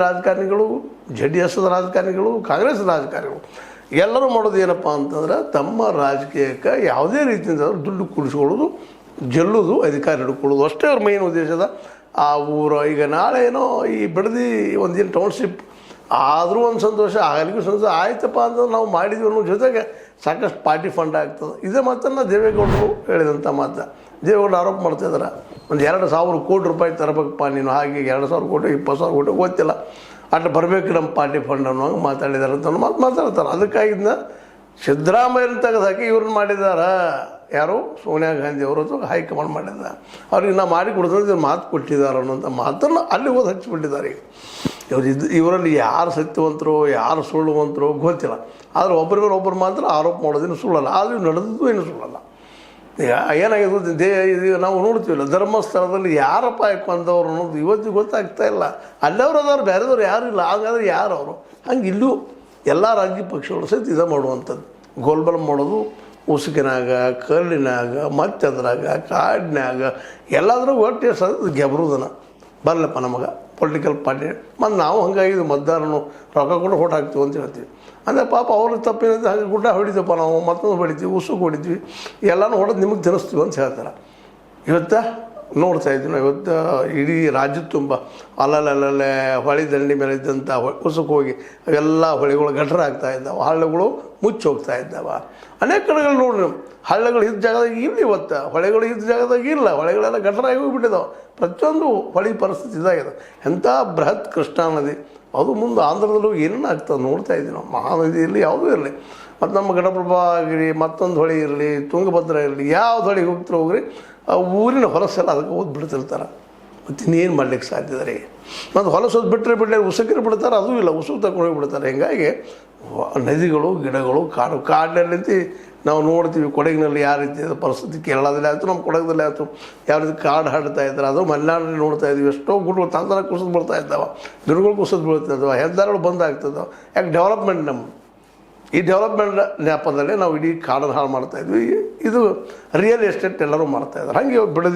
ರಾಜಕಾರಣಿಗಳು, JDS ರಾಜಕಾರಣಿಗಳು, ಕಾಂಗ್ರೆಸ್ ರಾಜಕಾರಣಿಗಳು ಎಲ್ಲರೂ ಮಾಡೋದು ಏನಪ್ಪ ಅಂತಂದ್ರೆ ತಮ್ಮ ರಾಜಕೀಯಕ್ಕೆ ಯಾವುದೇ ರೀತಿಯಿಂದ ದುಡ್ಡು ಕೂಡಿಸ್ಕೊಳ್ಳೋದು, ಗೆಲ್ಲೋದು, ಅಧಿಕಾರ ಹಿಡ್ಕೊಳ್ಳೋದು ಅಷ್ಟೇ ಅವ್ರ ಮೈನ್ ಉದ್ದೇಶದ. ಆ ಊರು ಈಗ ನಾಳೆ ಏನೋ ಈ ಬಿಡದಿ ಒಂದಿನ ಟೌನ್ಶಿಪ್ ಆದರೂ ಒಂದು ಸಂತೋಷ, ಆಗಲಿಗೂ ಸಂತೋಷ ಆಯ್ತಪ್ಪ ಅಂತಂದ್ರೆ ನಾವು ಮಾಡಿದ್ವಿ ಅನ್ನೋ ಜೊತೆಗೆ ಸಾಕಷ್ಟು ಪಾರ್ಟಿ ಫಂಡ್ ಆಗ್ತದೆ. ಇದೇ ಮಾತನ್ನು ದೇವೇಗೌಡರು ಹೇಳಿದಂಥ ಮಾತು. ದೇವೇಗೌಡರು ಆರೋಪ ಮಾಡ್ತಾಯಿದ್ದಾರೆ, ಒಂದು 2,000 ಕೋಟಿ ರೂಪಾಯಿ ತರಬೇಕಪ್ಪ ನೀನು, ಹಾಗೆ 2,000 ಕೋಟಿ 20,000 ಕೋಟಿ ಗೊತ್ತಿಲ್ಲ, ಅಷ್ಟು ಬರಬೇಕು ನಮ್ಮ ಪಾರ್ಟಿ ಫಂಡ್ ಅನ್ನೋಂಗೆ ಮಾತಾಡಿದ್ದಾರೆ ಅಂತ ಮಾತಾಡ್ತಾರೆ. ಅದಕ್ಕಾಗಿದ್ದ ಸಿದ್ದರಾಮಯ್ಯನ ತೆಗೆದು ಹಾಕಿ ಇವ್ರನ್ನ ಮಾಡಿದ್ದಾರೆ. ಯಾರು? ಸೋನಿಯಾ ಗಾಂಧಿ ಅವರು ಅಥವಾ ಹೈಕಮಾಂಡ್ ಮಾಡಿದ. ಅವ್ರಿಗೆ ನಾವು ಮಾಡಿ ಕೊಡ್ತಾರೆ ಮಾತು ಕೊಟ್ಟಿದ್ದಾರೆ ಅನ್ನೋಂಥ ಮಾತನ್ನು ಅಲ್ಲಿ ಓದಿ ಹಚ್ಚಿಬಿಟ್ಟಿದ್ದಾರೆ. ಈಗ ಇವರಲ್ಲಿ ಯಾರು ಸತ್ಯವಂತರು ಯಾರು ಸುಳ್ಳುವಂತರು ಗೊತ್ತಿಲ್ಲ. ಆದರೆ ಒಬ್ಬರು ಮಾತ್ರ ಆರೋಪ ಮಾಡೋದೇನು ಸುಳ್ಳಲ್ಲ, ಆದರೆ ನಡೆದದ್ದು ಏನು ಸುಳ್ಳಲ್ಲ. ಈಗ ಏನಾಗಿದೆ ಇದು ನಾವು ನೋಡ್ತೀವಿಲ್ಲ, ಧರ್ಮಸ್ಥಳದಲ್ಲಿ ಯಾರಪ್ಪ ಕೊಂದವ್ರು ಅನ್ನೋದು ಇವತ್ತಿಗೆ ಗೊತ್ತಾಗ್ತಾ ಇಲ್ಲ. ಅಲ್ಲವ್ರು ಅದಾರು, ಬೇರೆದವ್ರು ಯಾರು ಇಲ್ಲ. ಹಾಗಾದ್ರೆ ಯಾರು ಅವರು? ಹಂಗೆ ಇಲ್ಲೂ ಎಲ್ಲ ರಾಜಕೀಯ ಪಕ್ಷಗಳು ಸಹಿತ ಇದು ಮಾಡುವಂಥದ್ದು. ಗೋಲ್ಬಲ್ ಮಾಡೋದು ಉಸುಕಿನಾಗ, ಕಲ್ಲಿನಾಗ, ಮತ್ತದ್ರಾಗ, ಕಾಡಿನಾಗ ಎಲ್ಲಾದ್ರೂ ಒಟ್ಟು ಸದ ಗೆಬರುದನ ಬರಲಪ್ಪ ನಮಗೆ ಪೊಲಿಟಿಕಲ್ ಪಾರ್ಟಿ. ಮತ್ತು ನಾವು ಹಂಗಾಗಿ ಮತದಾರನು ರೊಕ್ಕ ಕೊಟ್ಟು ಓಟ್ ಹಾಕ್ತೀವಿ ಅಂತ ಹೇಳ್ತೀವಿ. ಅಂದರೆ ಪಾಪ ಅವ್ರಿಗೆ ತಪ್ಪೇನಂತ ಹಾಗೆ ಗುಡ್ಡ ಹೊಡಿತೀವಪ್ಪ ನಾವು, ಮತ್ತೊಂದು ಹೊಡಿತೀವಿ, ಉಸುಕು ಹೊಡಿತೀವಿ, ಎಲ್ಲನೂ ಹೊಡೆದು ನಿಮಗೆ ತಿನ್ನಿಸ್ತೀವಿ ಅಂತ ಹೇಳ್ತಾರೆ. ಇವತ್ತು ನೋಡ್ತಾಯಿದ್ವಿ ನಾವು, ಇವತ್ತು ಇಡೀ ರಾಜ್ಯದ ತುಂಬ ಅಲ್ಲಲ್ಲೇ ಹೊಳೆ ದಂಡಿ ಮೇಲೆ ಇದ್ದಂಥ ಉಸುಕು ಹೋಗಿ ಅವೆಲ್ಲ ಹೊಳೆಗಳು ಗಟ್ರ ಆಗ್ತಾಯಿದ್ದಾವೆ, ಹಳ್ಳಗಳು ಮುಚ್ಚಿ ಹೋಗ್ತಾ ಇದ್ದಾವೆ. ಅನೇಕ ಕಡೆಗಳು ನೋಡ್ರಿ, ಹಳ್ಳಗಳು ಇದ್ದ ಜಾಗದಾಗ ಇಲ್ಲ, ಇವತ್ತು ಹೊಳೆಗಳು ಇದ್ದ ಜಾಗದಾಗ ಇಲ್ಲ, ಹೊಳೆಗಳೆಲ್ಲ ಗಟ್ರಾಗಿ ಹೋಗಿಬಿಟ್ಟಿದ್ದಾವೆ. ಪ್ರತಿಯೊಂದು ಹೊಳೆ ಪರಿಸ್ಥಿತಿ ಇದಾಗಿದೆ. ಎಂಥ ಬೃಹತ್ ಕೃಷ್ಣಾ ನದಿ, ಅದು ಮುಂದೆ ಆಂಧ್ರದಲ್ಲೂ ಏನೇನು ಆಗ್ತದೆ ನೋಡ್ತಾ ಇದ್ದೀವಿ ನಾವು. ಮಹಾನದಿ ಇರಲಿ ಯಾವುದೂ ಇರಲಿ, ಮತ್ತು ನಮ್ಮ ಘಟಪ್ರಭಾ ಆಗಿರಲಿ, ಮತ್ತೊಂದು ಹೊಳೆ ಇರಲಿ, ತುಂಗಭದ್ರಾ ಇರಲಿ, ಯಾವ್ದು ಹೊಳೆಗೆ ಹೋಗ್ತಾರೆ ಹೋಗ್ರಿ, ಆ ಊರಿನ ಹೊಲಸೆಲ್ಲ ಅದಕ್ಕೆ ಓದಿ ಬಿಡ್ತಿರ್ತಾರೆ. ಮತ್ತು ಇನ್ನೇನು ಮಾಡ್ಲಿಕ್ಕೆ ಸಾಧ್ಯದ ರೀ? ಮತ್ತು ಹೊಲಸೋದು ಬಿಟ್ಟರೆ ಉಸುಕಿರು ಬಿಡ್ತಾರೆ, ಅದೂ ಇಲ್ಲ, ಉಸುಕು ತಗೊಂಡೋಗಿ ಬಿಡ್ತಾರೆ. ಹೀಗಾಗಿ ನದಿಗಳು, ಗಿಡಗಳು, ಕಾಡಿನಲ್ಲಿ ನಾವು ನೋಡ್ತೀವಿ. ಕೊಡಗಿನಲ್ಲಿ ಯಾವ ರೀತಿ ಪರಿಸ್ಥಿತಿ, ಕೇರಳದಲ್ಲಿ ಆಯಿತು, ನಮ್ಮ ಕೊಡಗದಲ್ಲಿ ಆಯಿತು, ಯಾವ ರೀತಿ ಕಾಡು ಹಾಡ್ತಾ ಇದ್ದಾರೆ. ಅದು ಮಲೆನಾಡಲ್ಲಿ ನೋಡ್ತಾ ಇದ್ವಿ, ಎಷ್ಟೋ ಗುಡ್ಗಳು ತಂತ್ರ ಕುಸಿದು ಬಿಡ್ತಾ ಇದ್ದಾವೆ, ಗಿಡಗಳು ಕುಸಿದು ಬೀಳ್ತಾ ಇದ್ದಾವೆ, ಹೆದ್ದಾರಿಗಳು ಬಂದ್ ಆಗ್ತದೆ. ಯಾಕೆ? ಡೆವಲಪ್ಮೆಂಟ್. ಈ ಡೆವಲಪ್ಮೆಂಟ್ ನೆಪದಲ್ಲಿ ನಾವು ಇಡೀ ಕಾಡನ್ನು ಹಾಳು ಮಾಡ್ತಾಯಿದ್ವಿ. ಇದು ರಿಯಲ್ ಎಸ್ಟೇಟ್ ಎಲ್ಲರೂ ಮಾಡ್ತಾಯಿದ್ದಾರೆ. ಹಾಗೆ ಬಿಡದಿ